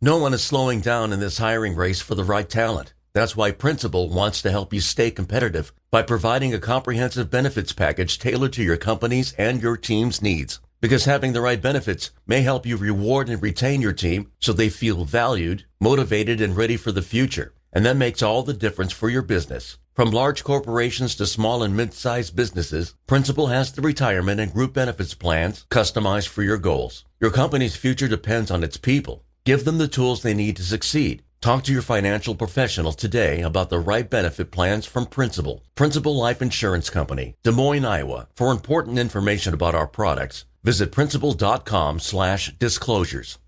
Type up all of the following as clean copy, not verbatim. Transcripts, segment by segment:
No one is slowing down in this hiring race for the right talent. That's why Principal wants to help you stay competitive by providing a comprehensive benefits package tailored to your company's and your team's needs. Because having the right benefits may help you reward and retain your team so they feel valued, motivated, and ready for the future. And that makes all the difference for your business. From large corporations to small and mid-sized businesses, Principal has the retirement and group benefits plans customized for your goals. Your company's future depends on its people. Give them the tools they need to succeed. Talk to your financial professional today about the right benefit plans from Principal. Principal Life Insurance Company, Des Moines, Iowa. For important information about our products, visit principal.com/disclosures.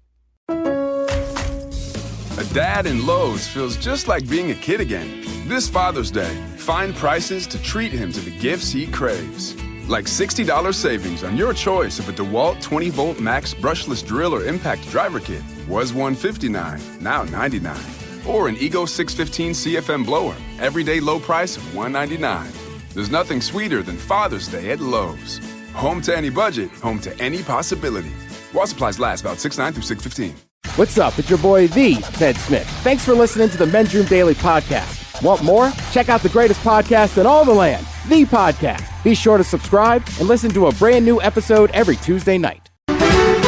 A dad in Lowe's feels just like being a kid again. This Father's Day, find prices to treat him to the gifts he craves. Like $60 savings on your choice of a DeWalt 20-volt max brushless drill or impact driver kit. Was $159, now $99. Or an Ego 615 CFM blower, everyday low price of $199. There's nothing sweeter than Father's Day at Lowe's. Home to any budget, home to any possibility. While supplies last, about 6/9 through 6/15. What's up? It's your boy, the Ted Smith. Thanks for listening to the Men's Room Daily Podcast. Want more? Check out the greatest podcast in all the land, The Podcast. Be sure to subscribe and listen to a brand new episode every Tuesday night.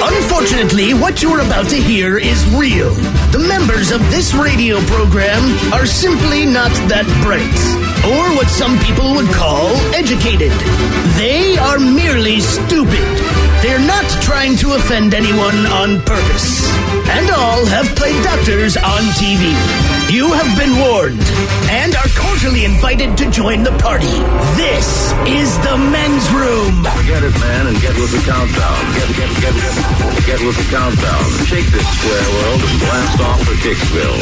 Unfortunately, what you're about to hear is real. The members of this radio program are simply not that bright, or what some people would call educated. They are merely stupid. They're not trying to offend anyone on purpose. And all have played doctors on TV. You have been warned and are cordially invited to join the party. This is the Men's Room. Forget it, man, and get with the countdown. Get with the countdown. Shake this square world and blast off for Kicksville.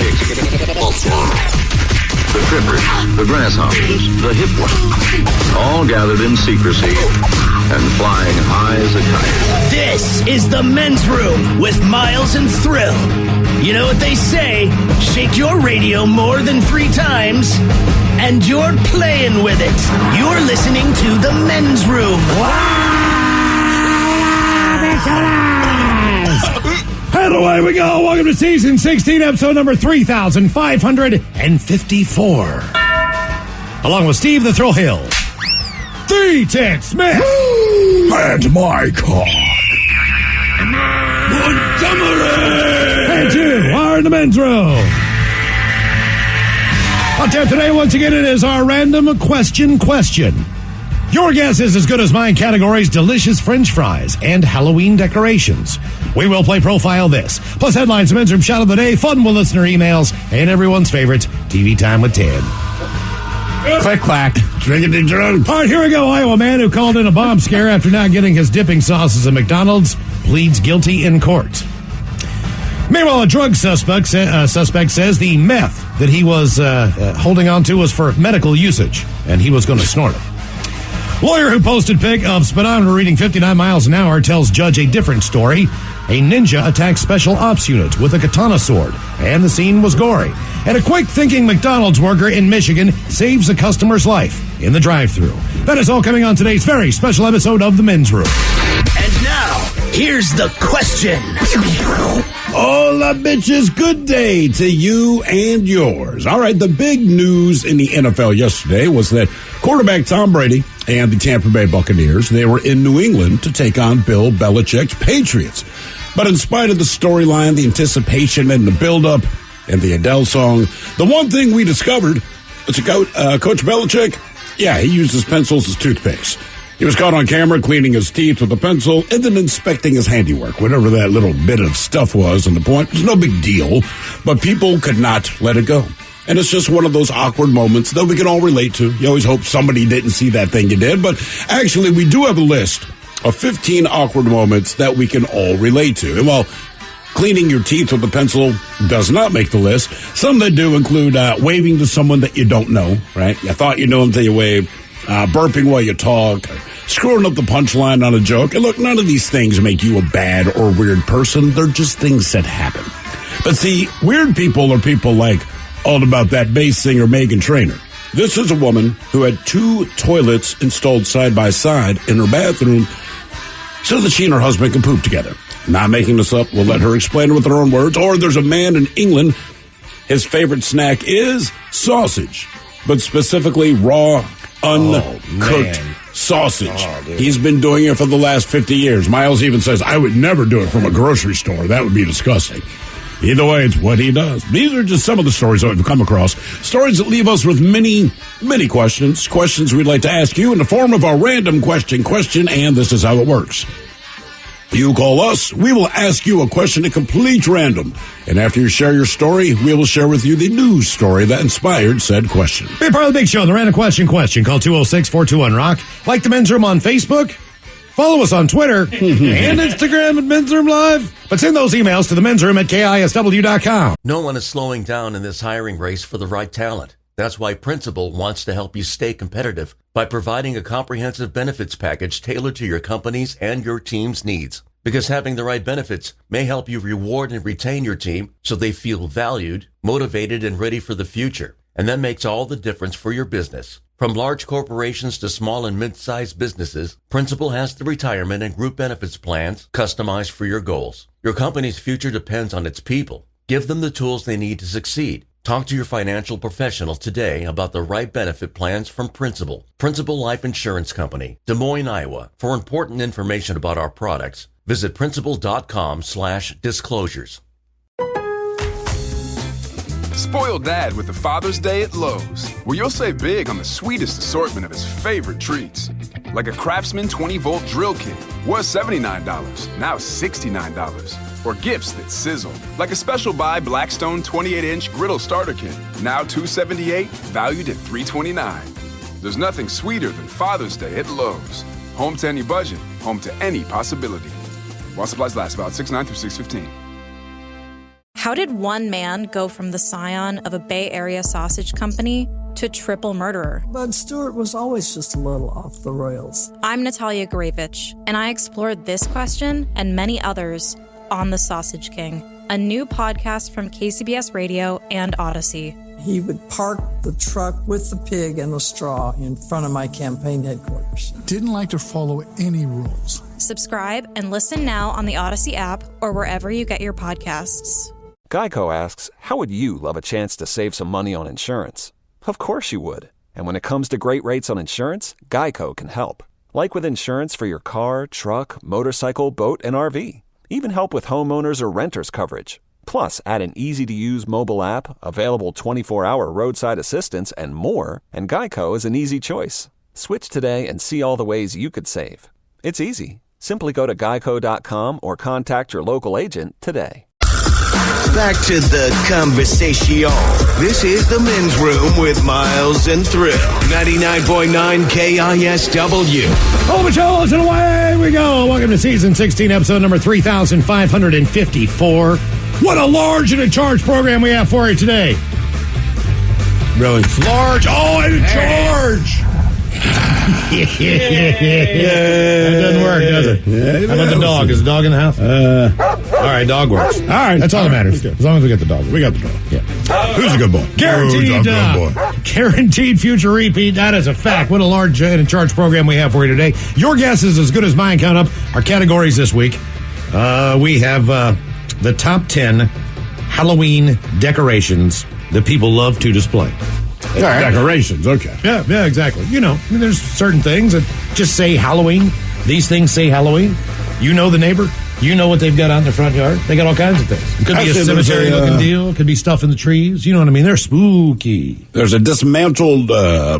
The trippers, the grasshoppers, the hip ones, all gathered in secrecy and flying high as a kite. This is the Men's Room with Miles and Thrill. You know what they say, shake your radio more than 3 times, and you're playing with it. You're listening to the Men's Room. And away we go. Welcome to season 16, episode number 3,554. Along with Steve the Thrill Hill, the Ted Smith, and my cock, Montgomery. And you are in the Men's Room. On tap today, once again, it is our random question. Your guess is as good as mine. Categories: delicious French fries and Halloween decorations. We will play Profile This, plus headlines, Men's Room Shot of the Day, fun with listener emails, and everyone's favorite TV Time with Ted. Click, clack. Drinking drunk. All right, here we go. Iowa man who called in a bomb scare after not getting his dipping sauces at McDonald's pleads guilty in court. Meanwhile, a drug suspect says the meth that he was holding on to was for medical usage, and he was going to snort it. Lawyer who posted pic of speedometer reading 59 miles an hour tells judge a different story. A ninja attacked special ops unit with a katana sword, and the scene was gory. And a quick-thinking McDonald's worker in Michigan saves a customer's life in the drive-thru. That is all coming on today's very special episode of The Men's Room. And now, here's the question. Hola, bitches. Good day to you and yours. All right, the big news in the NFL yesterday was that quarterback Tom Brady and the Tampa Bay Buccaneers, they were in New England to take on Bill Belichick's Patriots. But in spite of the storyline, the anticipation, and the build-up, and the Adele song, the one thing we discovered was Coach Belichick, yeah, he used his pencils as toothpicks. He was caught on camera cleaning his teeth with a pencil and then inspecting his handiwork, whatever that little bit of stuff was. And the point was no big deal, but people could not let it go. And it's just one of those awkward moments that we can all relate to. You always hope somebody didn't see that thing you did, but actually we do have a list of 15 awkward moments that we can all relate to. And while cleaning your teeth with a pencil does not make the list, some that do include waving to someone that you don't know, right? You thought you knew them until you wave, burping while you talk, screwing up the punchline on a joke. And look, none of these things make you a bad or weird person. They're just things that happen. But see, weird people are people like All About That bass singer Meghan Trainor. This is a woman who had 2 toilets installed side by side in her bathroom so that she and her husband can poop together. Not making this up. We'll let her explain it with her own words. Or there's a man in England. His favorite snack is sausage, but specifically raw, uncooked sausage. He's been doing it for the last 50 years. Miles even says, I would never do it from a grocery store. That would be disgusting. Either way, it's what he does. These are just some of the stories that we've come across. Stories that leave us with many, many questions. Questions we'd like to ask you in the form of a random question, and this is how it works. You call us, we will ask you a question at complete random. And after you share your story, we will share with you the news story that inspired said question. Be part of the big show, the random question. Call 206-421-ROCK. Like the Men's Room on Facebook. Follow us on Twitter and Instagram at Men's Room Live. But send those emails to the Men's Room at KISW.com. No one is slowing down in this hiring race for the right talent. That's why Principal wants to help you stay competitive by providing a comprehensive benefits package tailored to your company's and your team's needs. Because having the right benefits may help you reward and retain your team so they feel valued, motivated, and ready for the future. And that makes all the difference for your business. From large corporations to small and mid-sized businesses, Principal has the retirement and group benefits plans customized for your goals. Your company's future depends on its people. Give them the tools they need to succeed. Talk to your financial professional today about the right benefit plans from Principal. Principal Life Insurance Company, Des Moines, Iowa. For important information about our products, visit principal.com/disclosures. Spoil Dad with the Father's Day at Lowe's, where you'll save big on the sweetest assortment of his favorite treats. Like a Craftsman 20-volt drill kit, was $79, now $69. Or gifts that sizzle, like a special buy Blackstone 28-inch griddle starter kit, now $278, valued at $329. There's nothing sweeter than Father's Day at Lowe's. Home to any budget, home to any possibility. While supplies last, about 6/9 through 6/15. How did one man go from the scion of a Bay Area sausage company to triple murderer? Bud Stewart was always just a little off the rails. I'm Natalia Gurevich, and I explored this question and many others on The Sausage King, a new podcast from KCBS Radio and Odyssey. He would park the truck with the pig and the straw in front of my campaign headquarters. Didn't like to follow any rules. Subscribe and listen now on the Odyssey app or wherever you get your podcasts. Geico asks, how would you love a chance to save some money on insurance? Of course you would. And when it comes to great rates on insurance, Geico can help. Like with insurance for your car, truck, motorcycle, boat, and RV. Even help with homeowners or renters coverage. Plus, add an easy-to-use mobile app, available 24-hour roadside assistance, and more, and Geico is an easy choice. Switch today and see all the ways you could save. It's easy. Simply go to geico.com or contact your local agent today. Back to the conversation. This is the Men's Room with Miles and Thrill. 99.9 KISW. Over shoulders and away we go. Welcome to season 16, episode number 3554. What a large and in charge program we have for you today. Really? Large. Oh, and in charge. That doesn't work, does it? How about the dog? Is the dog in the house? All right, dog works. All right, that's all that matters. As long as we get the dog. We got the dog. Yeah. Who's a good boy? Guaranteed future repeat. That is a fact. What a large and in charge program we have for you today. Your guess is as good as mine. Count up our categories this week. We have the top 10 Halloween decorations that people love to display. All right. Decorations, okay. Yeah, exactly. You know, I mean, there's certain things that just say Halloween. These things say Halloween. You know the neighbor. You know what they've got out in their front yard. They got all kinds of things. It could be a cemetery-looking deal. It could be stuff in the trees. You know what I mean? They're spooky. There's a dismantled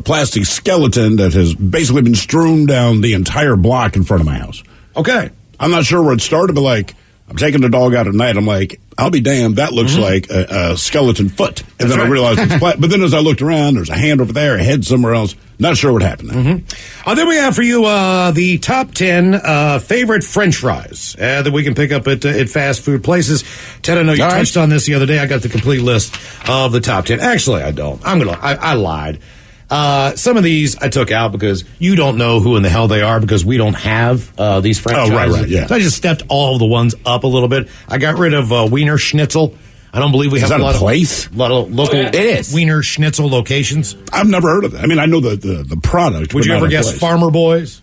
plastic skeleton that has basically been strewn down the entire block in front of my house. Okay. I'm not sure where it started, but like, I'm taking the dog out at night. I'm like, I'll be damned. That looks like a skeleton foot. And then I realized it's flat. But then as I looked around, there's a hand over there, a head somewhere else. Not sure what happened there. Then we have for you the top 10 favorite French fries that we can pick up at fast food places. Ted, I know you touched on this the other day. I got the complete list of the top 10. Actually, I don't. I lied. Some of these I took out because you don't know who in the hell they are because we don't have these French fries. Right, yeah. So I just stepped all of the ones up a little bit. I got rid of Wiener Schnitzel. I don't believe we have a lot of local Wiener Schnitzel locations. I've never heard of that. I mean, I know the product. Would you ever guess Farmer Boys?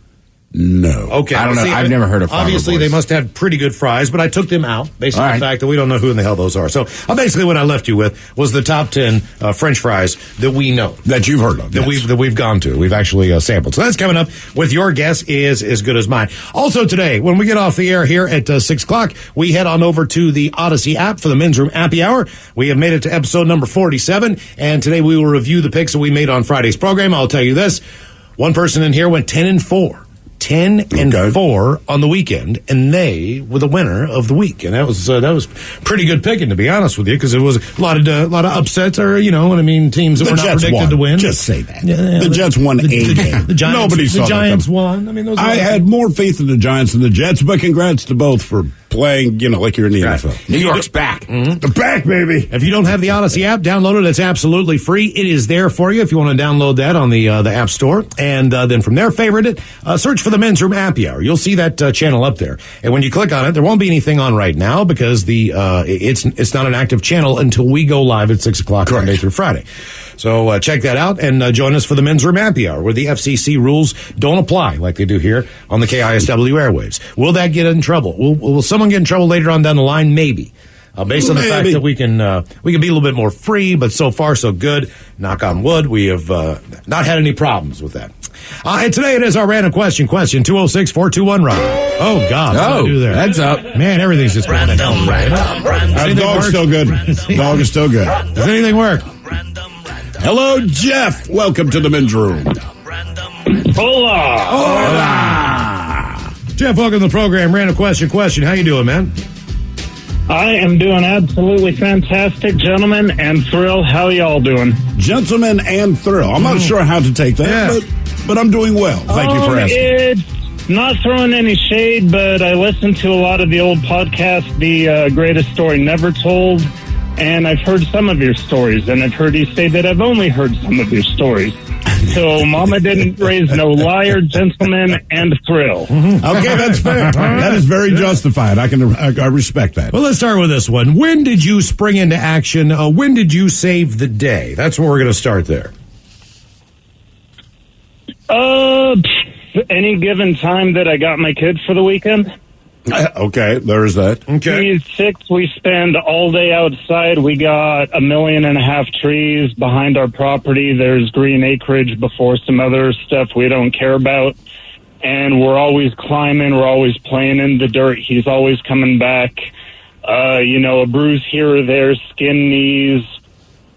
No. Okay. I don't know. I've never heard of Farmer Obviously, Boys. they must have pretty good fries, but I took them out based on the fact that we don't know who in the hell those are. So basically what I left you with was the top 10 French fries that we know. That you've heard of. That we've gone to. We've actually sampled. So that's coming up with Your Guess Is As Good As Mine. Also today, when we get off the air here at 6 o'clock, we head on over to the Odyssey app for the Men's Room Happy Hour. We have made it to episode number 47, and today we will review the picks that we made on Friday's program. I'll tell you this. One person in here went 10-4. 10-4 on the weekend, and they were the winner of the week, and that was pretty good picking, to be honest with you, because it was a lot of upsets, or teams that were not Jets predicted won. to win. Just say that. The Jets won a game. The Giants, Nobody saw the Giants that won. I mean, I had more faith in the Giants than the Jets, but congrats to both for playing, like you're in the NFL. New York's back. Mm-hmm. The back, baby. If you don't have the Odyssey app, download it. It's absolutely free. It is there for you if you want to download that on the App Store. And then from there, favorite it. Search for the Men's Room Happy Hour. You'll see that channel up there. And when you click on it, there won't be anything on right now because it's not an active channel until we go live at 6 o'clock Monday through Friday. So check that out and join us for the Men's Room Happy Hour, where the FCC rules don't apply like they do here on the KISW airwaves. Will that get in trouble? Will someone get in trouble later on down the line? Maybe. Based on the fact that we can be a little bit more free, but so far so good. Knock on wood, we have not had any problems with that. And today it is our random question. 206-421-RON. Oh, God. What did I do there? Heads up. Man, everything's just going down. Our dog's still good. Dog is still good. Does anything work? Hello, Jeff. Welcome to the Men's Room. Hola. Jeff, welcome to the program. Random question. How you doing, man? I am doing absolutely fantastic, gentlemen, and Thrill. How y'all doing? Gentlemen and Thrill. I'm not sure how to take that, but I'm doing well. Thank you for asking. It's not throwing any shade, but I listened to a lot of the old podcasts, The Greatest Story Never Told, and I've heard some of your stories, and I've heard you say that I've only heard some of your stories. So Mama didn't raise no liar, gentlemen, and Thrill. Okay, that's fair. That is very justified. I respect that. Well, let's start with this one. When did you spring into action? When did you save the day? That's where we're going to start there. Any given time that I got my kids for the weekend. Okay, there's that. Okay. He's 6. We spend all day outside. We got 1.5 million trees behind our property. There's green acreage before some other stuff we don't care about. And we're always climbing. We're always playing in the dirt. He's always coming back. A bruise here or there, skin knees.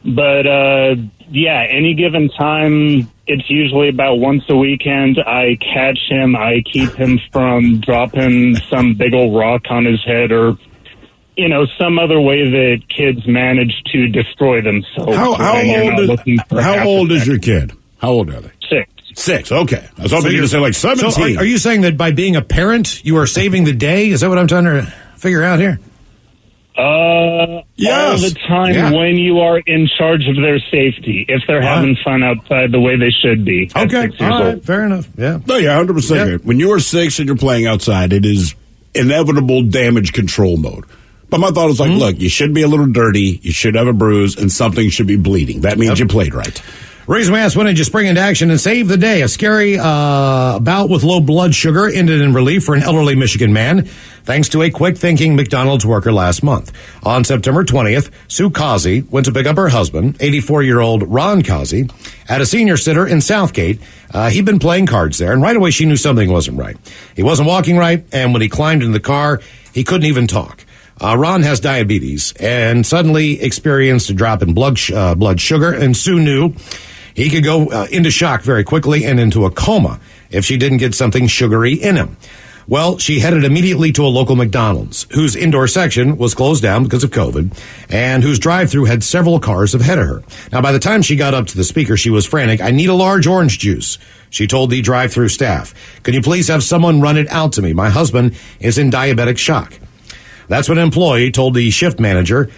But, any given time, it's usually about once a weekend. I catch him. I keep him from dropping some big old rock on his head or, some other way that kids manage to destroy themselves. How old is your kid? How old are they? 6. 6, okay. I was hoping you were going to say like 17. So are you saying that by being a parent, you are saving the day? Is that what I'm trying to figure out here? All the time when you are in charge of their safety, if they're having fun outside the way they should be. Okay, 6 years old. Fair enough. Yeah. No, 100%. When you are 6 and you're playing outside, it is inevitable damage control mode. But my thought is look, you should be a little dirty, you should have a bruise, and something should be bleeding. That means you played right. Reason we asked, when did you spring into action and save the day? A scary bout with low blood sugar ended in relief for an elderly Michigan man, thanks to a quick-thinking McDonald's worker last month. On September 20th, Sue Causey went to pick up her husband, 84-year-old Ron Causey, at a senior center in Southgate. He'd been playing cards there, and right away she knew something wasn't right. He wasn't walking right, and when he climbed into the car, he couldn't even talk. Ron has diabetes and suddenly experienced a drop in blood sugar, and Sue knew he could go into shock very quickly and into a coma if she didn't get something sugary in him. Well, she headed immediately to a local McDonald's, whose indoor section was closed down because of COVID, and whose drive-thru had several cars ahead of her. Now, by the time she got up to the speaker, she was frantic. "I need a large orange juice," she told the drive-thru staff. "Can you please have someone run it out to me? My husband is in diabetic shock." That's when an employee told the shift manager,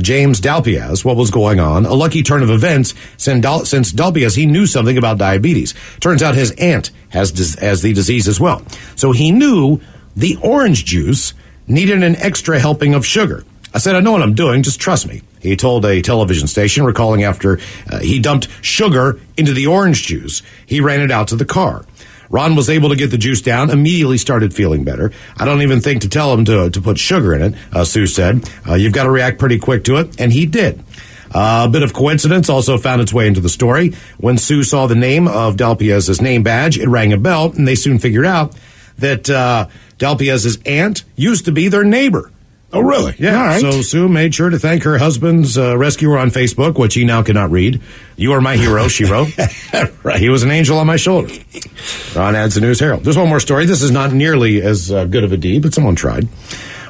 James Dalpiaz, what was going on. A lucky turn of events, since Dalpiaz, he knew something about diabetes. Turns out his aunt has the disease as well. So he knew the orange juice needed an extra helping of sugar. "I said, I know what I'm doing, just trust me," he told a television station, recalling after he dumped sugar into the orange juice, he ran it out to the car. Ron was able to get the juice down, immediately started feeling better. I don't even think to tell him to put sugar in it, Sue said. You've got to react pretty quick to it, and he did. A bit of coincidence also found its way into the story. When Sue saw the name of Delpiez's name badge, it rang a bell, and they soon figured out that Delpiez's aunt used to be their neighbor. Oh, really? Yeah. All right. So Sue made sure to thank her husband's rescuer on Facebook, which he now cannot read. You are my hero, she wrote. Right. He was an angel on my shoulder. Ron adds the News Herald. There's one more story. This is not nearly as good of a deed, but someone tried.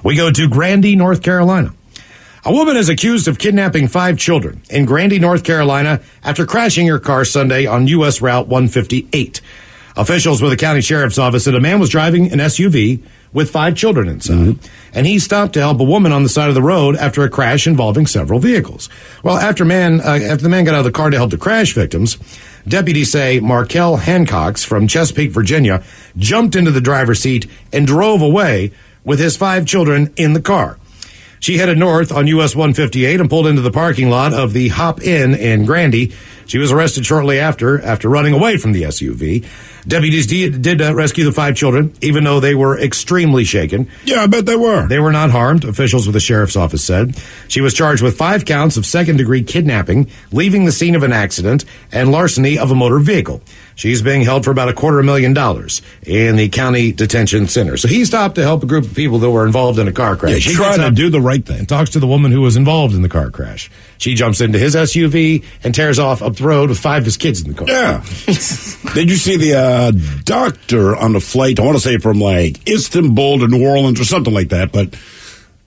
We go to Grandy, North Carolina. A woman is accused of kidnapping 5 children in Grandy, North Carolina, after crashing her car Sunday on U.S. Route 158. Officials with the county sheriff's office said a man was driving an SUV with 5 children inside, and he stopped to help a woman on the side of the road after a crash involving several vehicles. Well, after the man got out of the car to help the crash victims, deputies say Markel Hancox from Chesapeake, Virginia, jumped into the driver's seat and drove away with his 5 children in the car. She headed north on US 158 and pulled into the parking lot of the Hop Inn in Grandy. She was arrested shortly after running away from the SUV. Deputies did rescue the 5 children, even though they were extremely shaken. Yeah, I bet they were. They were not harmed, officials with the sheriff's office said. She was charged with 5 counts of second-degree kidnapping, leaving the scene of an accident, and larceny of a motor vehicle. She's being held for about $250,000 in the county detention center. So he stopped to help a group of people that were involved in a car crash. Yeah, she tried to do the right thing. And talks to the woman who was involved in the car crash. She jumps into his SUV and tears off up the road with 5 of his kids in the car. Yeah. Did you see the doctor on the flight? I want to say from like Istanbul to New Orleans or something like that, but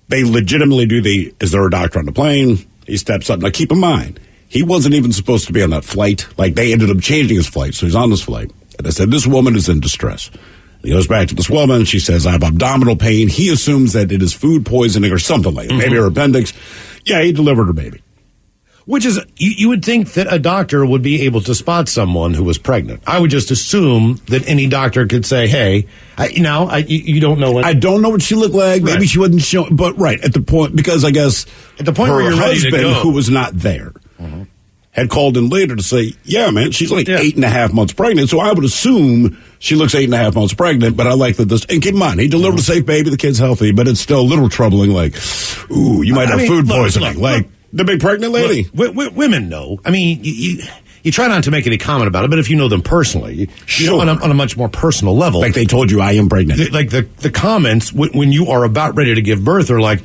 they legitimately do is there a doctor on the plane? He steps up. Now keep in mind, he wasn't even supposed to be on that flight. Like, they ended up changing his flight, so he's on this flight. And they said, this woman is in distress. He goes back to this woman. She says, I have abdominal pain. He assumes that it is food poisoning or something like that. Maybe her appendix. Yeah, he delivered her baby. Which is, you would think that a doctor would be able to spot someone who was pregnant. I would just assume that any doctor could say, hey, you don't know what. I don't know what she looked like. Maybe she wasn't showing. But at the point, because I guess at the point her where you're husband, ready to go, who was not there, had called in later to say, yeah, man, she's like 8.5 months pregnant. So I would assume she looks 8.5 months pregnant, but I like that this, and keep in mind, he delivered a safe baby, the kid's healthy, but it's still a little troubling, like, ooh, you might have food poisoning. Look, the big pregnant lady. Look, women know. I mean, you try not to make any comment about it, but if you know them personally, on a much more personal level. Like they told you, I am pregnant. Like the comments when you are about ready to give birth are like,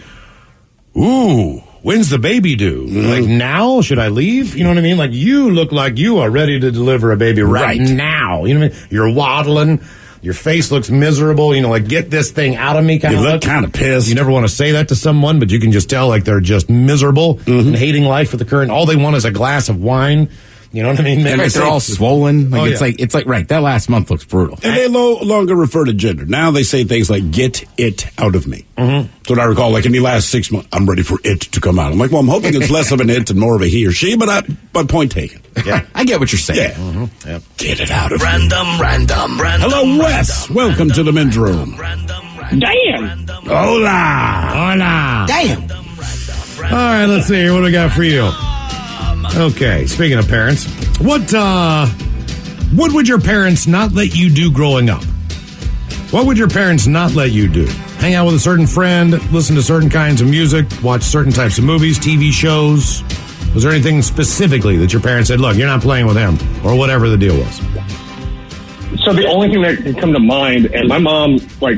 ooh, when's the baby due? Like, now? Should I leave? You know what I mean? Like, you look like you are ready to deliver a baby right now. You know what I mean? You're waddling. Your face looks miserable. You know, like, get this thing out of me kind of look. You look kind of pissed. You never want to say that to someone, but you can just tell, like, they're just miserable and hating life with the current. All they want is a glass of wine. You know what I mean? And they're all swollen. Like, it's like right. That last month looks brutal. And they no longer refer to gender. Now they say things like, get it out of me. So what I recall, like in the last 6 months, I'm ready for it to come out. I'm like, well, I'm hoping it's less of an it and more of a he or she, but point taken. Yeah, I get what you're saying. Yeah. Get it out of me. Random. Hello, Wes. Welcome to the men's room. Damn. Hola. Damn. All right, let's see here. What do we got for you? Okay, speaking of parents, what would your parents not let you do growing up? What would your parents not let you do? Hang out with a certain friend, listen to certain kinds of music, watch certain types of movies, TV shows? Was there anything specifically that your parents said, look, you're not playing with him, or whatever the deal was? So the only thing that can come to mind, and my mom, I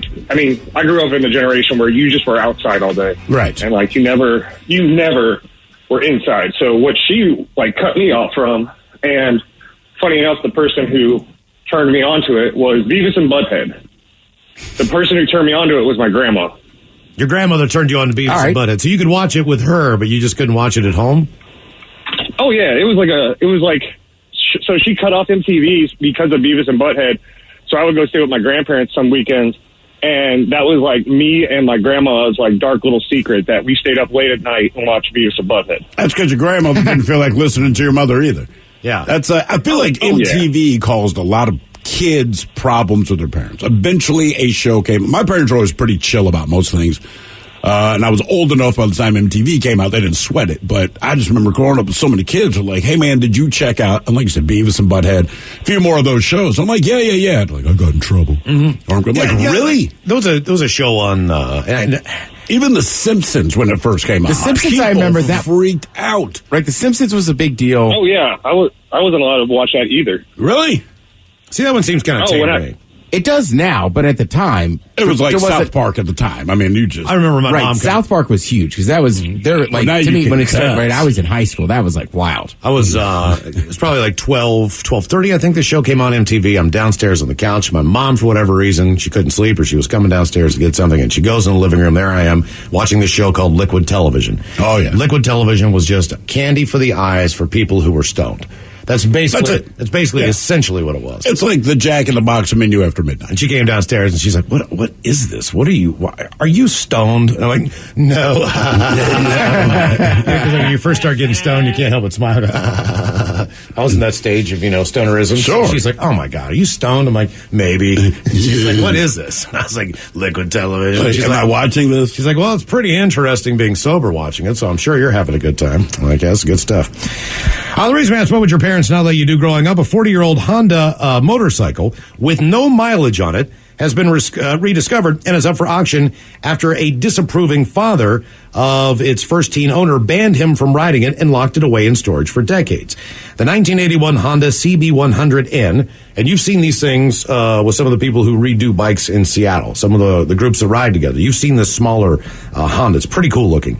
grew up in the generation where you just were outside all day. Right. And, you never were inside. So what she, cut me off from, and funny enough, the person who turned me onto it was Beavis and Butthead. The person who turned me onto it was my grandma. Your grandmother turned you on to Beavis and Butthead, so you could watch it with her, but you just couldn't watch it at home? Oh, yeah. So she cut off MTVs because of Beavis and Butthead. So I would go stay with my grandparents some weekends. And that was me and my grandma's dark little secret that we stayed up late at night and watched Beavis and Butthead. That's because your grandmother didn't feel like listening to your mother either. Yeah. That's I feel like MTV caused a lot of kids problems with their parents. Eventually a show came. My parents were always pretty chill about most things. And I was old enough by the time MTV came out, they didn't sweat it. But I just remember growing up with so many kids who were like, hey, man, did you check out, and like you said, Beavis and Butthead, a few more of those shows. I'm like, yeah. Like, I got in trouble. Mm-hmm. Or I'm going, really? There was a show on... even The Simpsons, when it first came out. The Simpsons, I remember that. Freaked out. Right, The Simpsons was a big deal. Oh, yeah. I wasn't allowed to watch that either. Really? See, that one seems kind of tame. It does now, but at the time... It was like South Park at the time. I mean, I remember my mom... South Park was huge, because that was... To me, when it started, right, I was in high school. That was, like, wild. I was... it was probably like 12:30, I think the show came on MTV. I'm downstairs on the couch. My mom, for whatever reason, she couldn't sleep, or she was coming downstairs to get something, and she goes in the living room. There I am, watching this show called Liquid Television. Oh, yeah. Liquid Television was just candy for the eyes for people who were stoned. That's basically essentially what it was. It's like the Jack in the Box menu after midnight. And she came downstairs and she's like, "What is this? What are you? Are you stoned?" And I'm like, "No." Because when you first start getting stoned, you can't help but smile. I was in that stage of stonerism. Sure. So she's like, "Oh my God, are you stoned?" I'm like, "Maybe." And she's like, "What is this?" And I was like, "Liquid Television." She's like, "Am I watching this?" She's like, "Well, it's pretty interesting being sober watching it, so I'm sure you're having a good time." I'm like, "That's good stuff." The reason I asked, what would your parents now let you do growing up? A 40-year-old Honda motorcycle with no mileage on it has been rediscovered and is up for auction after a disapproving father of its first teen owner banned him from riding it and locked it away in storage for decades. The 1981 Honda CB100N, and you've seen these things with some of the people who redo bikes in Seattle, some of the groups that ride together. You've seen this smaller Honda. It's pretty cool looking.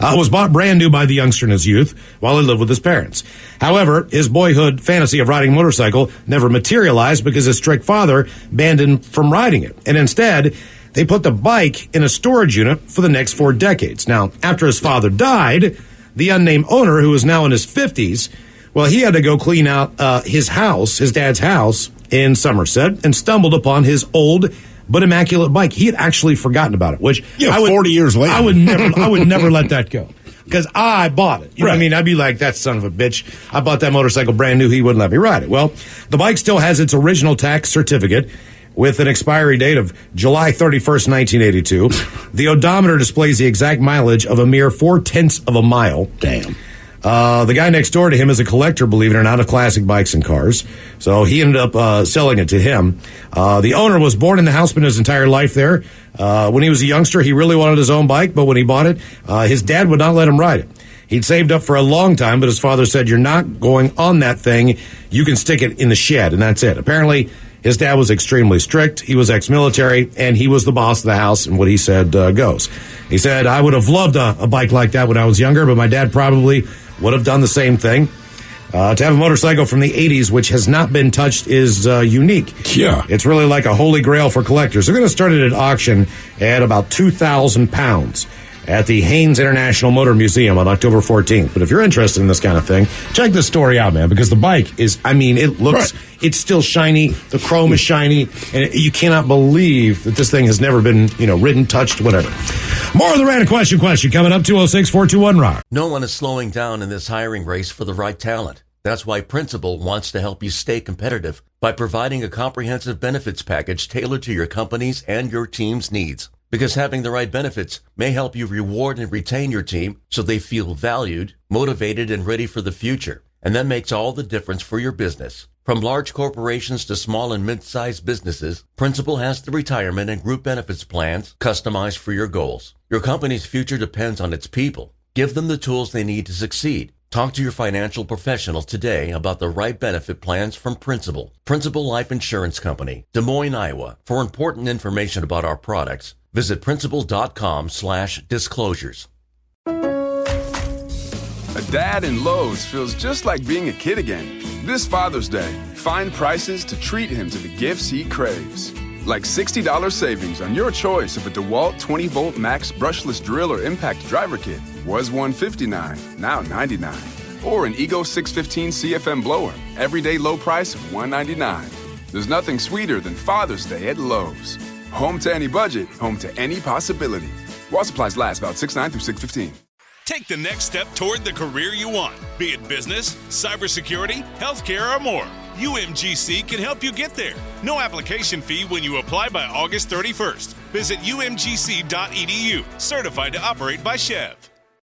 It was bought brand new by the youngster in his youth while he lived with his parents. However, his boyhood fantasy of riding a motorcycle never materialized because his strict father banned him from riding it. And instead, they put the bike in a storage unit for the next 4 decades. Now, after his father died, the unnamed owner, who is now in his 50s, well, he had to go clean out his dad's house in Somerset, and stumbled upon his old but immaculate bike. He had actually forgotten about it, which 40 years later. I would never let that go. Because I bought it. You know what I mean? I'd be like, that son of a bitch. I bought that motorcycle brand new. He wouldn't let me ride it. Well, the bike still has its original tax certificate with an expiry date of July 31st, 1982. The odometer displays the exact mileage of a mere 0.4 of a mile. Damn. The guy next door to him is a collector, believe it or not, of classic bikes and cars. So he ended up selling it to him. The owner was born in the house, spent his entire life there. When he was a youngster, he really wanted his own bike, but when he bought it, his dad would not let him ride it. He'd saved up for a long time, but his father said, "You're not going on that thing. You can stick it in the shed," and that's it. Apparently, his dad was extremely strict. He was ex-military, and he was the boss of the house, and what he said goes. He said, "I would have loved a bike like that when I was younger, but my dad probably would have done the same thing." To have a motorcycle from the 80s, which has not been touched, is unique. Yeah. It's really like a holy grail for collectors. They're going to start it at auction at about £2,000 at the Haynes International Motor Museum on October 14th. But if you're interested in this kind of thing, check this story out, man, because the bike is, it looks, it's still shiny, the chrome is shiny, and you cannot believe that this thing has never been, ridden, touched, whatever. More of the random question coming up, 206-421-ROCK. No one is slowing down in this hiring race for the right talent. That's why Principal wants to help you stay competitive by providing a comprehensive benefits package tailored to your company's and your team's needs. Because having the right benefits may help you reward and retain your team so they feel valued, motivated, and ready for the future. And that makes all the difference for your business. From large corporations to small and mid-sized businesses, Principal has the retirement and group benefits plans customized for your goals. Your company's future depends on its people. Give them the tools they need to succeed. Talk to your financial professional today about the right benefit plans from Principal. Principal Life Insurance Company, Des Moines, Iowa. For important information about our products, visit principal.com/disclosures. A dad in Lowe's feels just like being a kid again. This Father's Day, find prices to treat him to the gifts he craves. Like $60 savings on your choice of a DeWalt 20-volt max brushless drill or impact driver kit. Was $159, now $99. Or an Ego 615 CFM blower, everyday low price of $199. There's nothing sweeter than Father's Day at Lowe's. Home to any budget, home to any possibility. While supplies last, about 6/9 through 6/15. Take the next step toward the career you want, be it business, cybersecurity, healthcare, or more. UMGC can help you get there. No application fee when you apply by August 31st. Visit umgc.edu, certified to operate by Chev.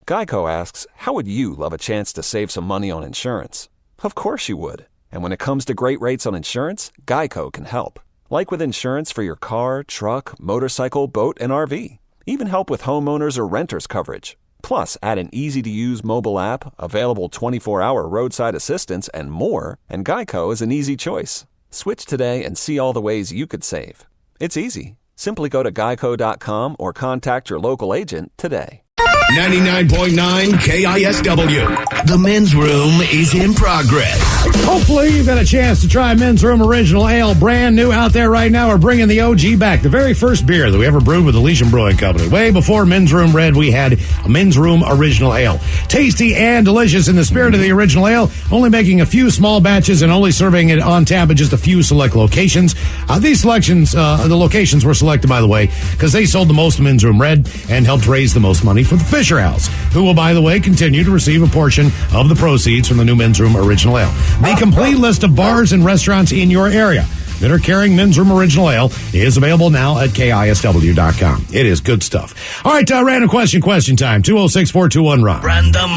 Geico asks, how would you love a chance to save some money on insurance? Of course you would. And when it comes to great rates on insurance, Geico can help. Like with insurance for your car, truck, motorcycle, boat, and RV. Even help with homeowners or renters coverage. Plus, add an easy-to-use mobile app, available 24-hour roadside assistance, and more, and Geico is an easy choice. Switch today and see all the ways you could save. It's easy. Simply go to geico.com or contact your local agent today. 99.9 KISW. The men's room is in progress. Hopefully you've got a chance to try Men's Room Original Ale, brand new out there right now. We're bringing the OG back, the very first beer that we ever brewed with the Elysian Brewing Company. Way before Men's Room Red, we had a Men's Room Original Ale. Tasty and delicious in the spirit of the original ale, only making a few small batches and only serving it on tap at just a few select locations. These selections, the locations were selected, by the way, because they sold the most Men's Room Red and helped raise the most money for the Fisher House, who will, by the way, continue to receive a portion of the proceeds from the new Men's Room Original Ale. The complete list of bars and restaurants in your area that are carrying Men's Room Original Ale is available now at KISW.com. It is good stuff. All right, random question time. 206-421-RON. Random.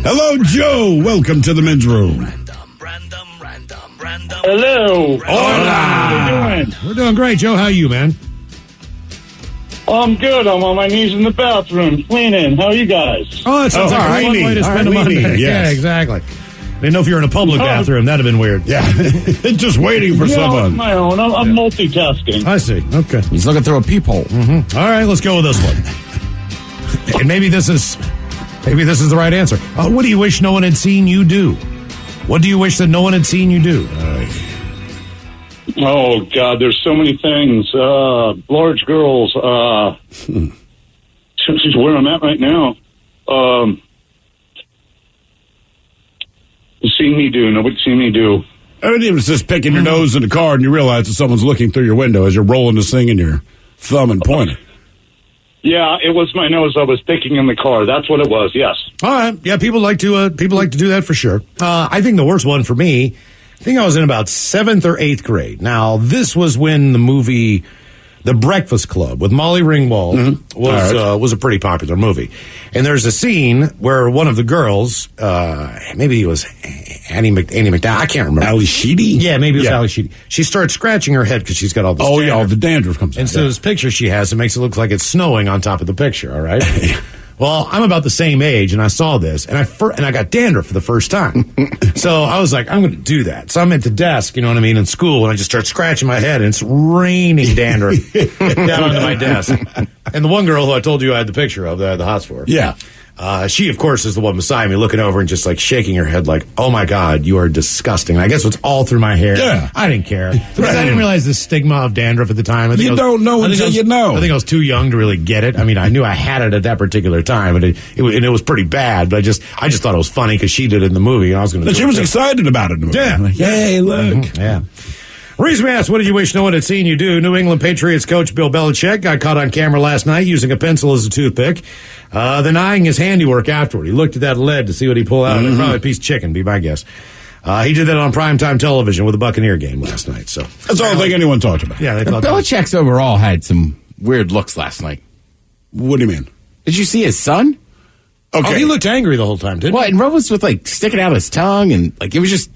Hello, Joe. Welcome to the Men's Room. Hello. Hola. How you doing? We're doing great, Joe. How are you, man? I'm good. I'm on my knees in the bathroom cleaning. How are you guys? Oh, that sounds like a fun way to spend a Monday. Yes. Yeah, exactly. Didn't know if you were in a public bathroom. That'd have been weird. Yeah. Just waiting for someone. On my own. I'm multitasking. I see. Okay. He's looking through a peephole. Mm-hmm. All right, let's go with this one. And maybe this is the right answer. What do you wish no one had seen you do? What do you wish that no one had seen you do? Oh, God, there's so many things. Large girls. This is where I'm at right now. Seen me do. Nobody's seen me do. I mean, it was just picking your nose in the car and you realize that someone's looking through your window as you're rolling this thing in your thumb and pointer. Yeah, it was my nose I was picking in the car. That's what it was, yes. All right. Yeah, people like to do that for sure. I think the worst one for me, I think I was in about 7th or 8th grade. Now, this was when the movie The Breakfast Club with Molly Ringwald was a pretty popular movie. And there's a scene where one of the girls, maybe it was Annie McDowell, I can't remember. Ali Sheedy? Yeah, maybe it was Ali Sheedy. She starts scratching her head because she's got all this dandruff. All the dandruff comes out. And so this picture she has, it makes it look like it's snowing on top of the picture, all right? Well, I'm about the same age, and I saw this, and I got dandruff for the first time. So I was like, I'm going to do that. So I'm at the desk, you know what I mean, in school, and I just start scratching my head, and it's raining dandruff down onto my desk. And the one girl who I told you I had the picture of, the hots for, yeah, she, of course, is the one beside me, looking over and just like shaking her head, like, "Oh my God, you are disgusting." And I guess it's all through my hair. Yeah, I didn't care because I didn't realize the stigma of dandruff at the time. I think don't know until you know. I think I was too young to really get it. I mean, I knew I had it at that particular time, and it was pretty bad. But I just thought it was funny because she did it in the movie, and I was going to. She was excited about it in the movie. Yeah, like, yay! Look, yeah. Reason we asked, what did you wish no one had seen you do? New England Patriots coach Bill Belichick got caught on camera last night using a pencil as a toothpick, then eyeing his handiwork afterward. He looked at that lead to see what he pulled out. Mm-hmm. Probably a piece of chicken, be my guess. He did that on primetime television with the Buccaneer game last night. So that's all I think anyone talked about. Yeah, they thought Belichick's overall had some weird looks last night. What do you mean? Did you see his son? Okay. Oh, he looked angry the whole time, didn't he? Well, and Rob was with like sticking out his tongue, and like it was just.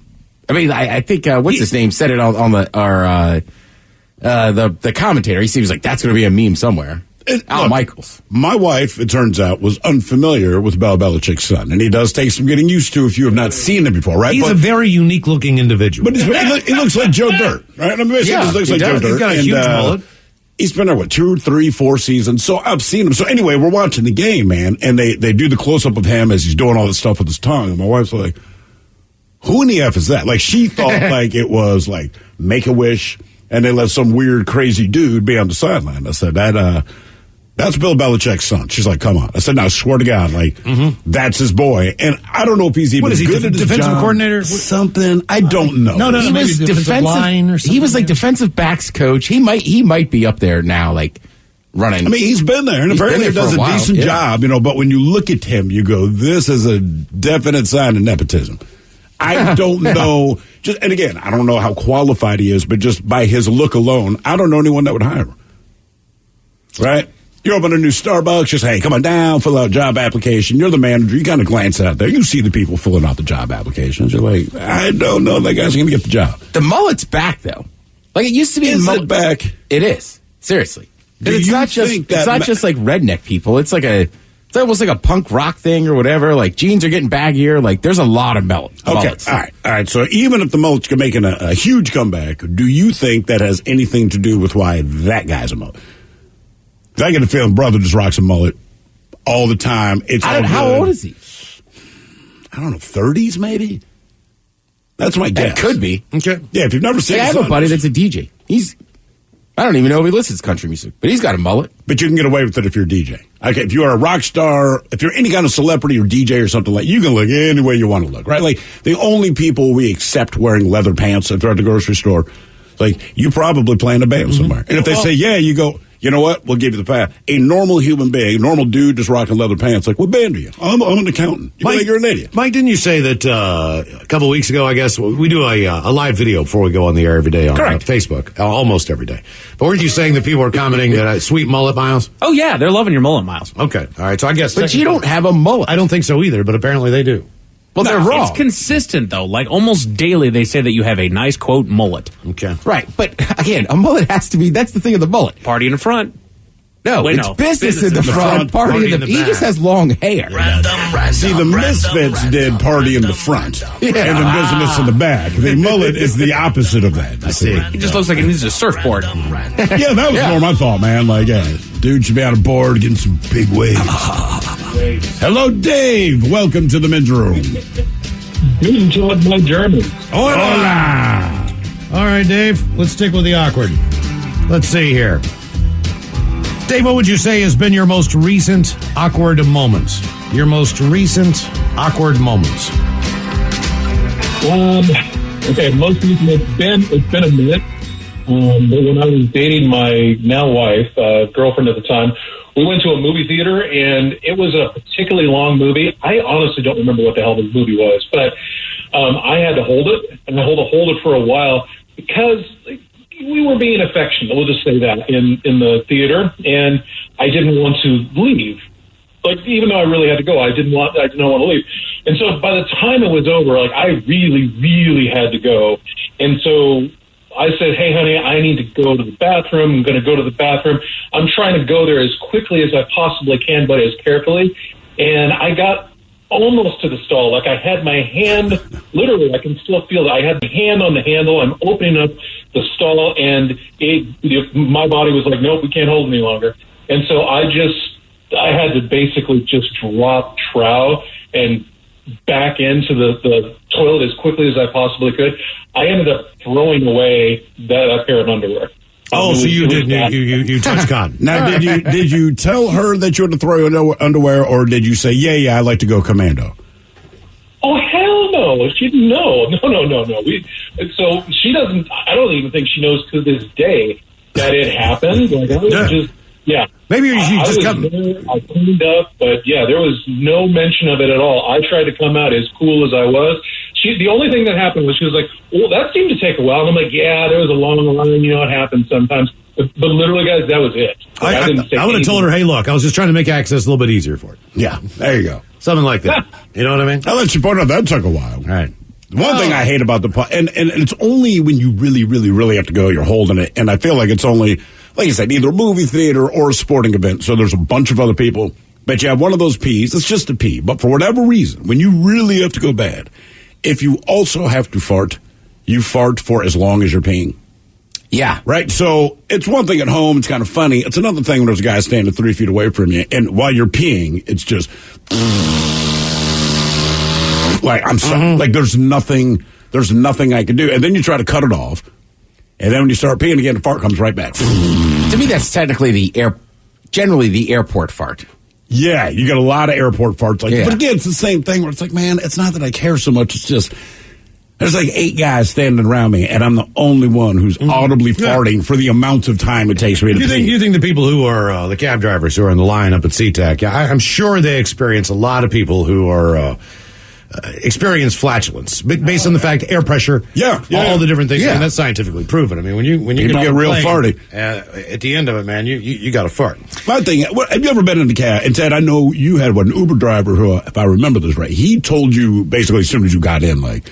I mean, I think what's his name said it on the commentator. He seems like that's going to be a meme somewhere. Al Michaels. My wife, it turns out, was unfamiliar with Bill Belichick's son, and he does take some getting used to if you have not seen him before, right? He's a very unique-looking individual. But he looks like Joe Dirt, right? I mean, he looks like Joe Dirt. He's got a huge mullet. He's been there, 2, 3, 4 seasons. So I've seen him. So anyway, we're watching the game, man, and they do the close-up of him as he's doing all this stuff with his tongue, and my wife's like, who in the F is that? Like, she thought like it was like Make-A-Wish, and they let some weird, crazy dude be on the sideline. I said, that's Bill Belichick's son. She's like, come on. I said, no, I swear to God, like, that's his boy. And I don't know if he's even what is he, good at his defensive job. coordinator? Something. I don't know. No. He was defensive line or something. He was like defensive backs coach. He might be up there now, like, running. I mean, he's been there, and apparently he does a decent job, but when you look at him, you go, this is a definite sign of nepotism. I don't know. And again, I don't know how qualified he is, but just by his look alone, I don't know anyone that would hire him. Right? You open a new Starbucks, just, hey, come on down, fill out a job application. You're the manager. You kind of glance out there. You see the people filling out the job applications. You're like, I don't know if that guy's going to get the job. The mullet's back, though. Like, it used to be. Is it back? It is. Seriously. It's not just like redneck people. It's almost like a punk rock thing or whatever. Like, jeans are getting baggier. Like, there's a lot of mullets. Okay. All right. So even if the mullet's making a huge comeback, do you think that has anything to do with why that guy's a mullet? I get the feeling brother just rocks a mullet all the time. How old is he? I don't know, 30s maybe? That's my guess. It could be. Okay. Yeah, if you've never seen I have a buddy that's a DJ. I don't even know if he listens to country music, but he's got a mullet. But you can get away with it if you're a DJ. Okay, if you are a rock star, if you're any kind of celebrity or DJ or something like you can look any way you want to look, right? Like, the only people we accept wearing leather pants if they're at the grocery store, like, you probably play in a band somewhere. And if they say, yeah, you go, you know what? We'll give you the pass. A normal human being, a normal dude just rocking leather pants, like, what band are you? I'm an accountant. You think you're an idiot. Mike, didn't you say that a couple of weeks ago, I guess, we do a live video before we go on the air every day on Facebook, almost every day. But weren't you saying that people are commenting that sweet mullet, Miles? Oh, yeah, they're loving your mullet, Miles. Okay, all right, so I guess... But you don't have a mullet. I don't think so either, but apparently they do. Well, they're wrong. It's consistent, though. Like, almost daily, they say that you have a nice, quote, mullet. Okay. Right, but, again, a mullet has to be... That's the thing of the mullet. Party in the front. No, it's business in the front, party in the back. He just has long hair. See, the Misfits did party in the front and the business in the back. The mullet is the opposite of that. I see. He just looks like he needs a surfboard. Yeah, that was more my thought, man. Like, dude should be on a board getting some big waves. Hello, Dave. Welcome to the men's room. You enjoyed my German. Hola. All right, Dave, let's stick with the awkward. Let's see here. Dave, what would you say has been your most recent awkward moments? Your most recent awkward moments? Okay, most recent, it's been a minute. But when I was dating my now wife, girlfriend at the time, we went to a movie theater, and it was a particularly long movie. I honestly don't remember what the hell the movie was, but I had to hold it, and I had to hold it for a while because we were being affectionate, we'll just say that, in the theater, and I didn't want to leave. Like, even though I really had to go, I did not want to leave. And so by the time it was over, like, I really, really had to go. And so I said, hey, honey, I need to go to the bathroom. I'm going to go to the bathroom. I'm trying to go there as quickly as I possibly can, but as carefully. And I got almost to the stall. Like, I had my hand, literally, I can still feel it. I had my hand on the handle. I'm opening up the stall, and my body was like, nope, we can't hold any longer. And so I had to basically just drop trow and back into the toilet as quickly as I possibly could. I ended up throwing away that pair of underwear. Oh, so you touched cotton. Now, did you tell her that you had to throw your underwear, or did you say, yeah, I like to go commando? Oh, hell no. She didn't know. No. So she doesn't, I don't even think she knows to this day that it happened. Like, I was just, yeah. Maybe you should just come. I cleaned up, but yeah, there was no mention of it at all. I tried to come out as cool as I was. The only thing that happened was she was like, well, that seemed to take a while. And I'm like, yeah, there was a long line. You know, it happens sometimes. But literally, guys, that was it. Like, I would have told her, hey, look, I was just trying to make access a little bit easier for it. Yeah, there you go. Something like that. You know what I mean? I'll let you point out that took a while. All right. One thing I hate about and it's only when you really, really, really have to go, you're holding it. And I feel like it's only, like you said, either a movie theater or a sporting event. So there's a bunch of other people. But you have one of those pees. It's just a pee. But for whatever reason, when you really have to go bad, if you also have to fart, you fart for as long as you're peeing. Yeah. Right? So it's one thing at home. It's kind of funny. It's another thing when there's a guy standing 3 feet away from you. And while you're peeing, it's just like, I'm sorry. Like, there's nothing I can do. And then you try to cut it off. And then when you start peeing again, the fart comes right back. To me, that's technically generally the airport fart. Yeah, you got a lot of airport farts. Like, but again, it's the same thing where it's like, man, it's not that I care so much. It's just, there's like 8 guys standing around me, and I'm the only one who's audibly farting for the amount of time it takes me to pee. You think the people who are the cab drivers who are in the line up at SeaTac, I'm sure they experience a lot of people who are experience flatulence based on the fact air pressure, all the different things. Yeah. I mean, that's scientifically proven. I mean, when you get real farty at the end of it, man, you got to fart. My thing, have you ever been in the cab? And Ted, I know you had an Uber driver who, if I remember this right, he told you basically as soon as you got in, like,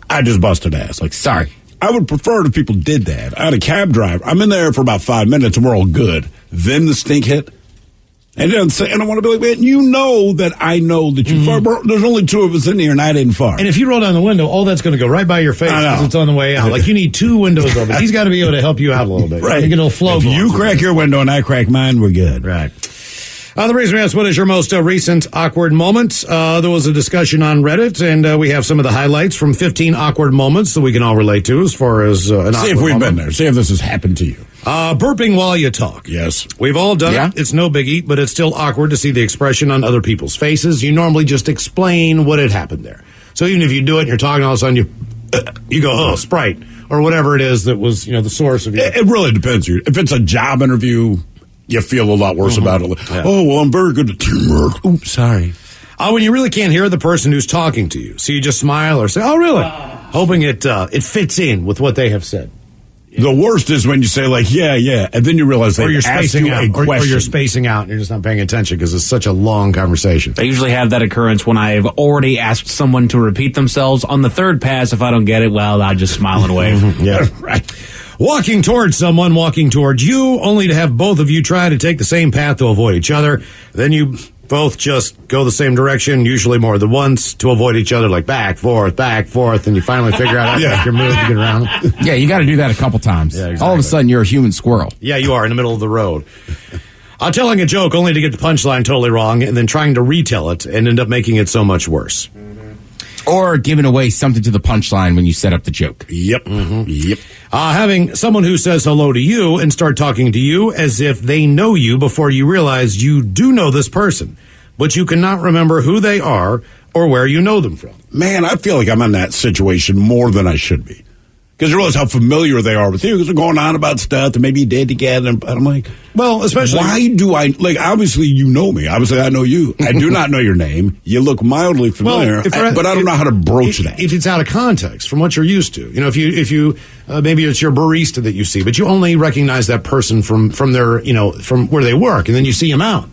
I just busted ass. Like, sorry. I would prefer if people did that. I had a cab driver. I'm in there for about 5 minutes and we're all good. Then the stink hit. And then I want to be like, man, you know that I know that you fart. There's only 2 of us in here, and I didn't fart. And if you roll down the window, all that's going to go right by your face because it's on the way out. Like, you need 2 windows open. He's got to be able to help you out a little bit. Right. You get a little flow. If you crack your window and I crack mine, we're good. Right. The reason we asked, what is your most recent awkward moment? There was a discussion on Reddit, and we have some of the highlights from 15 awkward moments that we can all relate to as far as an awkward See if we've moment. been there. See if this has happened to you. Burping while you talk. Yes. We've all done it. It's no biggie, but it's still awkward to see the expression on other people's faces. You normally just explain what had happened there. So even if you do it and you're talking, all of a sudden you go, oh, Sprite, or whatever it is that was, the source of your... It really depends. If it's a job interview, you feel a lot worse about it. Yeah. Oh, well, I'm very good at teamwork. Oops, sorry. When you really can't hear the person who's talking to you, so you just smile or say, oh, really? Hoping it fits in with what they have said. The worst is when you say, like, yeah, and then you realize they or you're spacing out, or or you're spacing out, and you're just not paying attention because it's such a long conversation. I usually have that occurrence when I've already asked someone to repeat themselves. On the third pass, if I don't get it, well, I just smile and wave. Yeah, right. Walking towards someone, walking towards you, only to have both of you try to take the same path to avoid each other. Then you both just go the same direction, usually more than once, to avoid each other, like back, forth, and you finally figure out how to make your move to get around. Yeah, you got to do that a couple times. Yeah, exactly. All of a sudden, you're a human squirrel. Yeah, you are in the middle of the road. Telling a joke only to get the punchline totally wrong, and then trying to retell it and end up making it so much worse. Or giving away something to the punchline when you set up the joke. Yep. Yep. Having someone who says hello to you and start talking to you as if they know you before you realize you do know this person, but you cannot remember who they are or where you know them from. Man, I feel like I'm in that situation more than I should be. Because you realize how familiar they are with you because they're going on about stuff that maybe you did together. And I'm like, well, especially... Why do I... Like, obviously you know me. Obviously I know you. I do not know your name. You look mildly familiar, but I don't know how to broach that. If it's out of context from what you're used to. If you maybe it's your barista that you see, but you only recognize that person from their, from where they work, and then you see them out.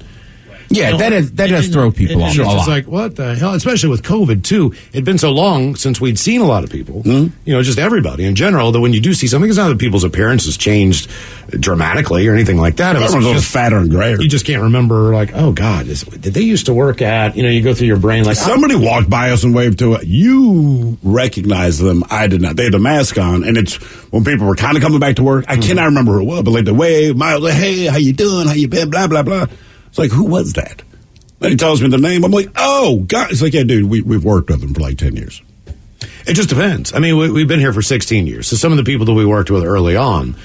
Yeah, that does throw people off a lot. It's like, what the hell? Especially with COVID, too. It'd been so long since we'd seen a lot of people, just everybody in general, that when you do see something, it's not that people's appearance has changed dramatically or anything like that. Everyone's a little fatter and grayer. You just can't remember, like, oh, God, did they used to work at, you go through your brain like... Somebody walked by us and waved to it. You recognize them. I did not. They had the mask on, and it's when people were kind of coming back to work. I cannot remember who it was, but like the wave, Miles, like, hey, how you doing? How you been? Blah, blah, blah. It's like, who was that? Then he tells me the name. I'm like, oh, God. It's like, yeah, dude, we've worked with him for like 10 years. It just depends. I mean, we've been here for 16 years. So some of the people that we worked with early on,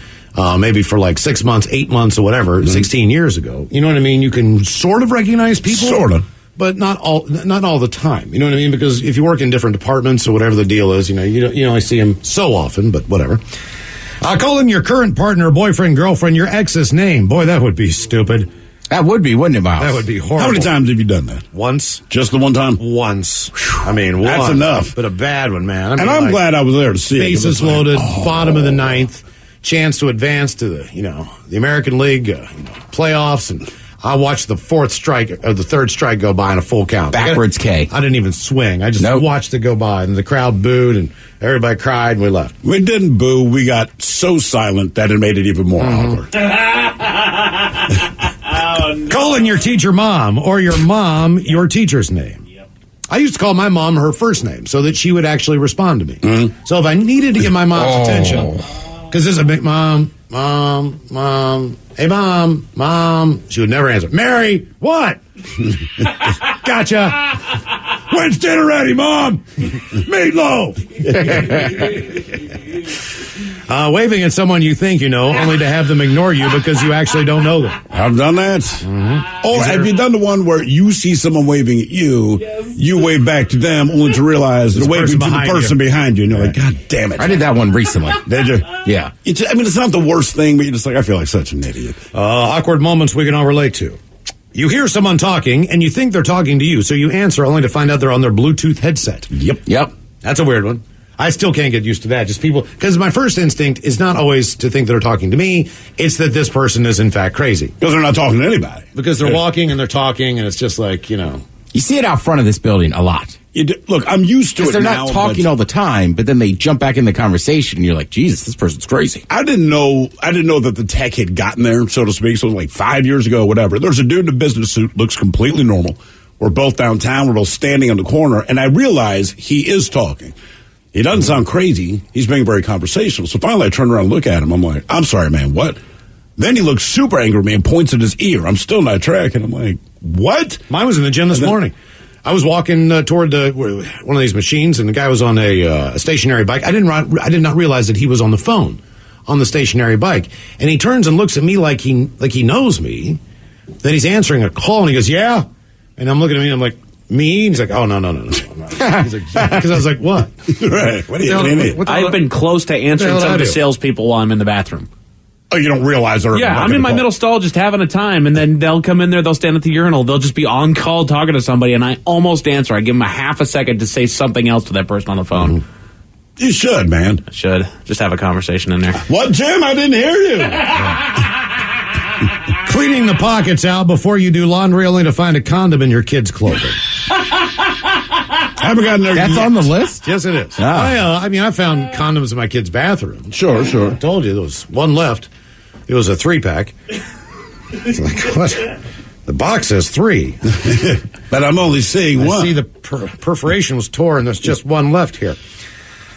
maybe for like 6 months, 8 months or whatever, 16 years ago, you know what I mean? You can sort of recognize people. Sort of. But not all the time. You know what I mean? Because if you work in different departments or whatever the deal is, you only see them so often, but whatever. Calling your current partner, boyfriend, girlfriend, your ex's name. Boy, that would be stupid. That would be, wouldn't it, Miles? That would be horrible. How many times have you done that? Once. Just the one time? Once. I mean, that's enough. But a bad one, man. And I'm glad I was there to see it. Bases loaded, bottom of the ninth, chance to advance to the American League playoffs, and I watched the third strike go by in a full count. Backwards K. I didn't even swing. I just watched it go by, and the crowd booed, and everybody cried, and we left. We didn't boo. We got so silent that it made it even more awkward. Calling your teacher mom, or your mom your teacher's name. Yep. I used to call my mom her first name so that she would actually respond to me. So if I needed to get my mom's attention, because this is a big mom, hey mom, she would never answer. Mary, what? Gotcha. When's dinner ready, Mom? Meatloaf. Waving at someone you think you know, only to have them ignore you because you actually don't know them. I've done that. Or have you done the one where you see someone waving at you, you wave back to them, only to realize they're waving to the person behind you, and you're like, God damn it. I did that one recently. Did you? Yeah. It's not the worst thing, but you're just like, I feel like such an idiot. Awkward moments we can all relate to. You hear someone talking, and you think they're talking to you, so you answer only to find out they're on their Bluetooth headset. Yep. That's a weird one. I still can't get used to that. Just people, because my first instinct is not always to think they're talking to me. It's that this person is in fact crazy. Because they're not talking to anybody. Because they're walking and they're talking, and it's just like, you know. You see it out front of this building a lot. Look, I'm used to it they're now. They're not talking all the time, but then they jump back in the conversation, and you're like, Jesus, this person's crazy. I didn't know that the tech had gotten there, so to speak. So it was like 5 years ago, whatever. There's a dude in a business suit, looks completely normal. We're both downtown. We're both standing on the corner, and I realize he is talking. He doesn't sound crazy. He's being very conversational. So finally I turn around and look at him. I'm like, I'm sorry, man, what? Then he looks super angry at me and points at his ear. I'm still not tracking. I'm like, what? Mine was in the gym this morning. I was walking toward one of these machines, and the guy was on a stationary bike. I did not realize that he was on the phone on the stationary bike. And he turns and looks at me like he knows me. Then he's answering a call, and he goes, yeah. And I'm looking at me, and I'm like, me? And he's like, oh, no. He's like, yeah. Because I was like, what? Right. What are you I've been close to answering some of the salespeople while I'm in the bathroom. Oh, you don't realize they're... Yeah, I'm in my middle stall just having a time, and then they'll come in there, they'll stand at the urinal, they'll just be on call talking to somebody, and I almost answer. I give them a half a second to say something else to that person on the phone. You should, man. I should. Just have a conversation in there. What, Jim? I didn't hear you. Cleaning the pockets out before you do laundry only to find a condom in your kid's clothing. I haven't gotten there That's yet. on the list? Yes, it is. Ah. I found condoms in my kid's bathroom. Sure. I told you there was one left. It was a 3-pack. It's like, what? The box says 3. But I'm only seeing one. I see the perforation was torn. There's just one left here.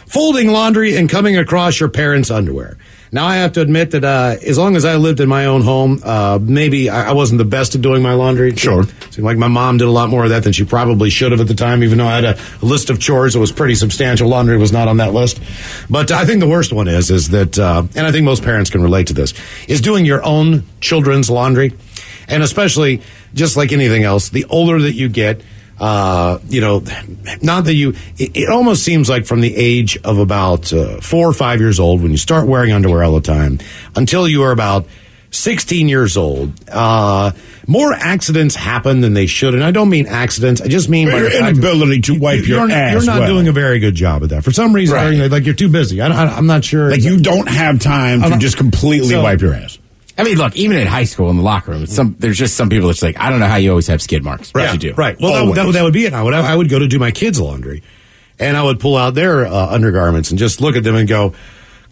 Folding laundry and coming across your parents' underwear. Now, I have to admit that as long as I lived in my own home, maybe I wasn't the best at doing my laundry. Sure. It seemed like my mom did a lot more of that than she probably should have at the time, even though I had a list of chores that was pretty substantial. Laundry was not on that list. But I think the worst one is that, and I think most parents can relate to this, is doing your own children's laundry. And especially, just like anything else, the older that you get, not that it almost seems like from the age of about 4 or 5 years old, when you start wearing underwear all the time, until you are about 16 years old, more accidents happen than they should. And I don't mean accidents. I just mean by your inability to wipe your ass. You're not doing a very good job at that. For some reason, like you're too busy. I'm not sure. Like you don't have time to just completely wipe your ass. I mean, look, even in high school in the locker room, there's just some people that's like, I don't know how you always have skid marks. Right, you do. Right. Well, that would be it. I would go to do my kids' laundry, and I would pull out their undergarments and just look at them and go,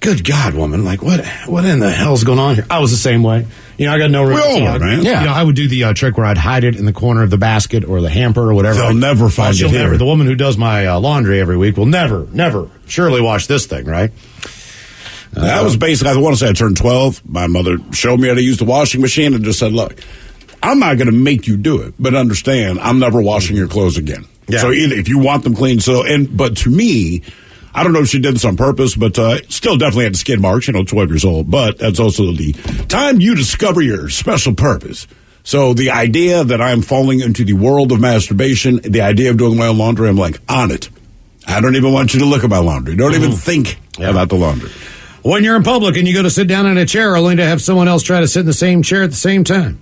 good God, woman, like, what in the hell's going on here? I was the same way. I got no room. We all were, man. Yeah. I would do the trick where I'd hide it in the corner of the basket or the hamper or whatever. They'll never find it here. The woman who does my laundry every week will never surely wash this thing, right? That was basically, I want to say I turned 12. My mother showed me how to use the washing machine and just said, look, I'm not going to make you do it, but understand, I'm never washing your clothes again. Yeah. So either if you want them clean, but to me, I don't know if she did this on purpose, but still definitely had the skid marks, 12 years old. But that's also the time you discover your special purpose. So the idea that I'm falling into the world of masturbation, the idea of doing my own laundry, I'm like, on it. I don't even want you to look at my laundry. Don't even think about the laundry. When you're in public and you go to sit down in a chair only to have someone else try to sit in the same chair at the same time.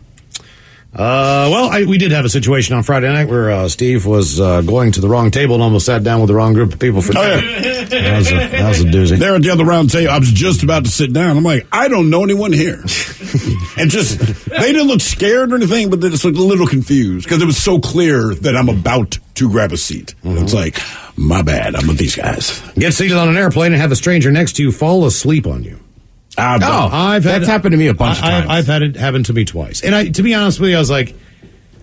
We did have a situation on Friday night where Steve was going to the wrong table and almost sat down with the wrong group of people for dinner. That was a doozy. There at the other round table, I was just about to sit down. I'm like, I don't know anyone here. And they didn't look scared or anything, but they just looked a little confused because it was so clear that I'm about to grab a seat. Mm-hmm. It's like, my bad, I'm with these guys. Get seated on an airplane and have the stranger next to you fall asleep on you. That's happened to me a bunch of times. I've had it happen to me twice. And to be honest with you, I was like,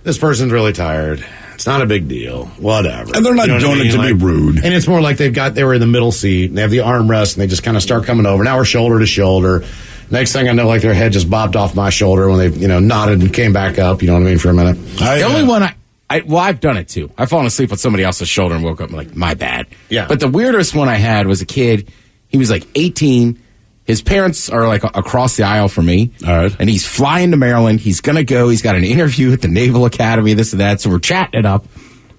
this person's really tired. It's not a big deal. Whatever. And they're not doing it to be rude. And it's more like they were in the middle seat, and they have the armrest, and they just kind of start coming over. Now we're shoulder to shoulder. Next thing I know, like their head just bobbed off my shoulder when they, nodded and came back up, for a minute. The only one I've done it too. I've fallen asleep on somebody else's shoulder and woke up like, my bad. Yeah. But the weirdest one I had was a kid. He was like 18. His parents are like across the aisle from me. All right. And he's flying to Maryland. He's going to go. He's got an interview at the Naval Academy, this and that. So we're chatting it up.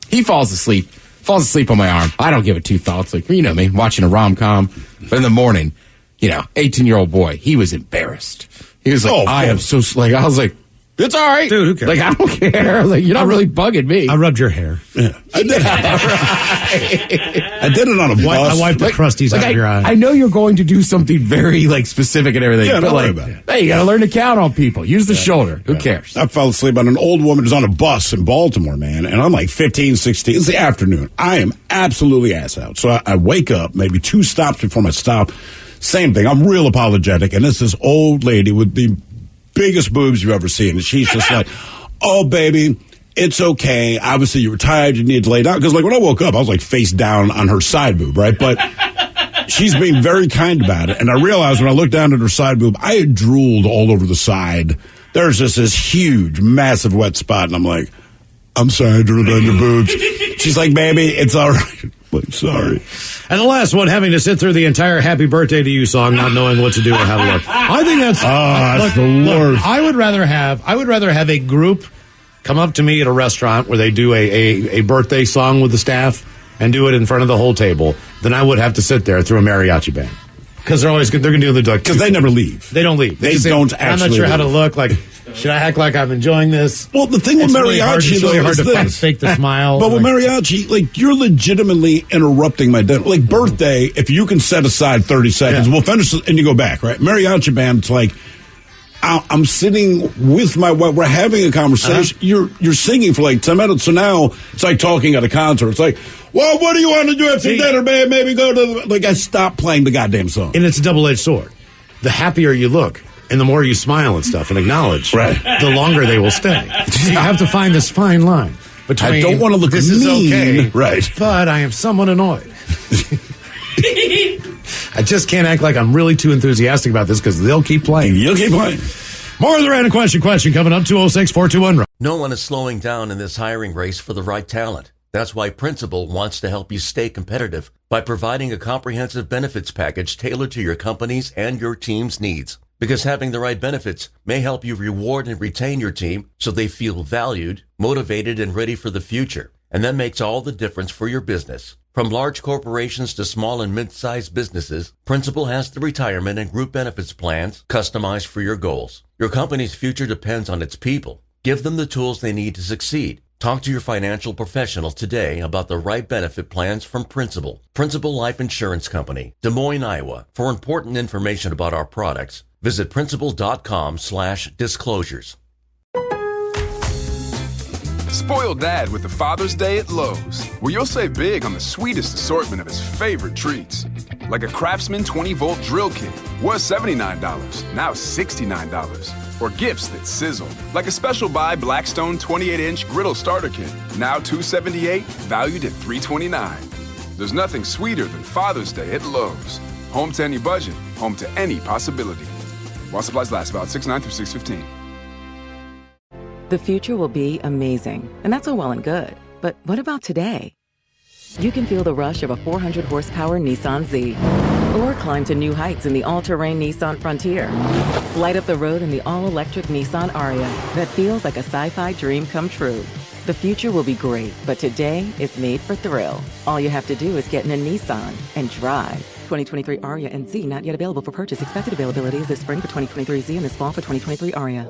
He falls asleep on my arm. I don't give it two thoughts. Like, you know me, watching a rom-com. But in the morning, 18-year-old boy, he was embarrassed. He was like, I am so, I was like, It's all right. Dude, who cares? Like, I don't care. I was like, you're not really bugging me. I rubbed your hair. Yeah. I did. I did it on a bus. I wiped the crusties out of your eye. I know you're going to do something very, like, specific and everything. Yeah, but don't worry like, about it. hey, you got to learn to count on people. Use the shoulder. Who cares? I fell asleep on an old woman who's on a bus in Baltimore, man, and I'm like 15, 16. It's the afternoon. I am absolutely ass out. So I wake up, maybe 2 stops before my stop. Same thing. I'm real apologetic, and it's this old lady with the biggest boobs you've ever seen, and she's just like, oh, baby, it's okay. Obviously, you were tired. You needed to lay down. Because, like, when I woke up, I was, like, face down on her side boob, right? But she's being very kind about it. And I realized when I looked down at her side boob, I had drooled all over the side. There's just this huge, massive wet spot. And I'm like, I'm sorry, I drooled on your boobs. She's like, baby, it's all right. Like, sorry. And the last one, having to sit through the entire "Happy Birthday to You" song, not knowing what to do or how to look. I think that's that's the worst. I would rather have a group come up to me at a restaurant where they do a birthday song with the staff and do it in front of the whole table than I would have to sit there through a mariachi band. Because they're going to do the because they never leave. They don't leave. They don't actually. I'm not sure how to leave. look like. Should I act like I'm enjoying this? Well, the thing with mariachi, it's really hard to fake the smile. But with mariachi, like, you're legitimately interrupting my dinner. Like, birthday, if you can set aside 30 seconds, we'll finish and you go back, right? Mariachi band, it's like, I'm sitting with my wife. We're having a conversation. You're singing for like 10 minutes. So now it's like talking at a concert. It's like, well, what do you want to do after dinner, babe? Maybe go to the... Like, I stopped playing the goddamn song. And it's a double-edged sword. The happier you look, and the more you smile and stuff and acknowledge, right, the longer they will stay. You have to find this fine line between, I don't want to look this mean, is okay, right, but I am somewhat annoyed. I just can't act like I'm really too enthusiastic about this because they'll keep playing. You'll keep playing. More of the random question coming up, 206-421. No one is slowing down in this hiring race for the right talent. That's why Principal wants to help you stay competitive by providing a comprehensive benefits package tailored to your company's and your team's needs. Because having the right benefits may help you reward and retain your team so they feel valued, motivated, and ready for the future. And that makes all the difference for your business. From large corporations to small and mid-sized businesses, Principal has the retirement and group benefits plans customized for your goals. Your company's future depends on its people. Give them the tools they need to succeed. Talk to your financial professional today about the right benefit plans from Principal. Principal Life Insurance Company, Des Moines, Iowa. For important information about our products, visit principal.com/disclosures. Spoil Dad with the Father's Day at Lowe's, where you'll save big on the sweetest assortment of his favorite treats. Like a Craftsman 20-volt drill kit, was $79, now $69. Or gifts that sizzle, like a special buy Blackstone 28-inch griddle starter kit, now $278, valued at $329. There's nothing sweeter than Father's Day at Lowe's. Home to any budget, home to any possibility. While supplies last, about 6/9 through 6/15. The future will be amazing, and that's all well and good. But what about today? You can feel the rush of a 400-horsepower Nissan Z, or climb to new heights in the all-terrain Nissan Frontier. Light up the road in the all-electric Nissan Ariya that feels like a sci-fi dream come true. The future will be great, but today is made for thrill. All you have to do is get in a Nissan and drive. 2023 Ariya and Z not yet available for purchase. Expected availability is this spring for 2023 Z and this fall for 2023 Ariya.